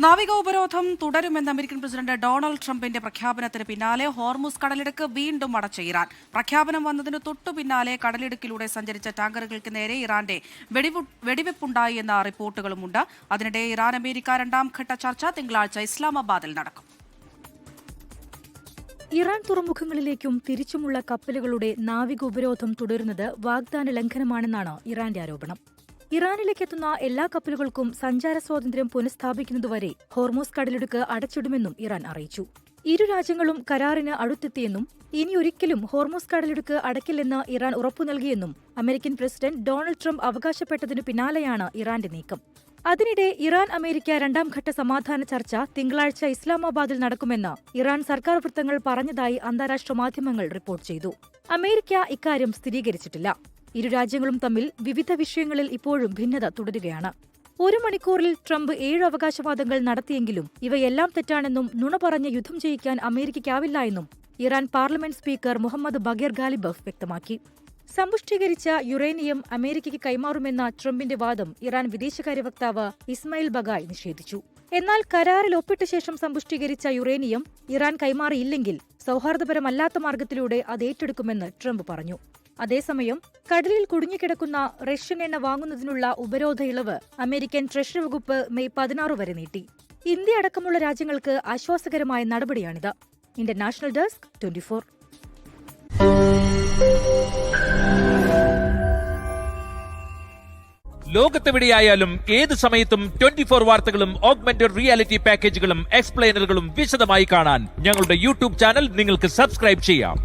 നാവിക ഉപരോധം തുടരുമെന്ന് അമേരിക്കൻ പ്രസിഡന്റ് ഡൊണാൾഡ് ട്രംപിന്റെ പ്രഖ്യാപനത്തിന് പിന്നാലെ ഹോർമുസ് കടലിടുക്ക് വീണ്ടും അടച്ച ഇറാൻ. പ്രഖ്യാപനം വന്നതിന് തൊട്ടു പിന്നാലെ കടലിടുക്കിലൂടെ സഞ്ചരിച്ച ടാങ്കറുകൾക്ക് നേരെ ഇറാന്റെ വെടിവെപ്പുണ്ടായി എന്ന റിപ്പോർട്ടുകളുമുണ്ട്. അതിനിടെ ഇറാൻ അമേരിക്ക രണ്ടാംഘട്ട ചർച്ച തിങ്കളാഴ്ച ഇസ്ലാമാബാദിൽ നടക്കും. ഇറാൻ തുറമുഖങ്ങളിലേക്കും തിരിച്ചുമുള്ള കപ്പലുകളുടെ നാവിക ഉപരോധം തുടരുന്നത് വാഗ്ദാന ലംഘനമാണെന്നാണ് ഇറാന്റെ ആരോപണം. ഇറാനിലേക്കെത്തുന്ന എല്ലാ കപ്പലുകൾക്കും സഞ്ചാര സ്വാതന്ത്ര്യം പുനഃസ്ഥാപിക്കുന്നതുവരെ ഹോർമൂസ് കടലിടുക്ക് അടച്ചിടുമെന്നും ഇറാൻ അറിയിച്ചു. ഇരു രാജ്യങ്ങളും കരാറിന് അടുത്തെത്തിയെന്നും ഇനിയൊരിക്കലും ഹോർമൂസ് കടലിടുക്ക് അടയ്ക്കില്ലെന്ന് ഇറാൻ ഉറപ്പു നൽകിയെന്നും അമേരിക്കൻ പ്രസിഡന്റ് ഡൊണാൾഡ് ട്രംപ് അവകാശപ്പെട്ടതിനു പിന്നാലെയാണ് ഇറാന്റെ നീക്കം. അതിനിടെ ഇറാൻ അമേരിക്ക രണ്ടാംഘട്ട സമാധാന ചർച്ച തിങ്കളാഴ്ച ഇസ്ലാമാബാദിൽ നടക്കുമെന്ന് ഇറാൻ സർക്കാർ വൃത്തങ്ങൾ പറഞ്ഞതായി അന്താരാഷ്ട്ര മാധ്യമങ്ങൾ റിപ്പോർട്ട് ചെയ്തു. അമേരിക്ക ഇക്കാര്യം സ്ഥിരീകരിച്ചിട്ടില്ല. ഇരു രാജ്യങ്ങളും തമ്മിൽ വിവിധ വിഷയങ്ങളിൽ ഇപ്പോഴും ഭിന്നത തുടരുകയാണ്. 1 മണിക്കൂറിൽ ട്രംപ് 7 അവകാശവാദങ്ങൾ നടത്തിയെങ്കിലും ഇവയെല്ലാം തെറ്റാണെന്നും നുണ പറഞ്ഞ് യുദ്ധം ചെയ്യിക്കാൻ അമേരിക്കയ്ക്കാവില്ല എന്നും ഇറാൻ പാർലമെന്റ് സ്പീക്കർ മുഹമ്മദ് ബഗീർ ഗാലിബഫ് വ്യക്തമാക്കി. സമ്പുഷ്ടീകരിച്ച യുറേനിയം അമേരിക്കയ്ക്ക് കൈമാറുമെന്ന ട്രംപിന്റെ വാദം ഇറാൻ വിദേശകാര്യ വക്താവ് ഇസ്മായിൽ ബഗായ് നിഷേധിച്ചു. എന്നാൽ കരാറിൽ ഒപ്പിട്ട ശേഷം സമ്പുഷ്ടീകരിച്ച യുറേനിയം ഇറാൻ കൈമാറിയില്ലെങ്കിൽ സൗഹാർദ്ദപരമല്ലാത്ത മാർഗത്തിലൂടെ അത് ഏറ്റെടുക്കുമെന്ന് ട്രംപ് പറഞ്ഞു. അതേസമയം കടലിൽ കുടുങ്ങിക്കിടക്കുന്ന റഷ്യൻ എണ്ണ വാങ്ങുന്നതിനുള്ള ഉപരോധ ഇളവ് അമേരിക്കൻ ട്രഷറി വകുപ്പ് മെയ് 16 വരെ നീട്ടി. ഇന്ത്യ അടക്കമുള്ള രാജ്യങ്ങൾക്ക് ആശ്വാസകരമായ നടപടിയാണിത്. International desk 24. ലോകത്തെവിടെയായാലും ഏത് സമയത്തും 24 വാർത്തകളും ഓഗ്മെന്റഡ് റിയാലിറ്റി പാക്കേജുകളും എക്സ്പ്ലെയിനറുകളും വിശദമായി കാണാൻ ഞങ്ങളുടെ യൂട്യൂബ് ചാനൽ നിങ്ങൾക്ക് സബ്സ്ക്രൈബ് ചെയ്യാം.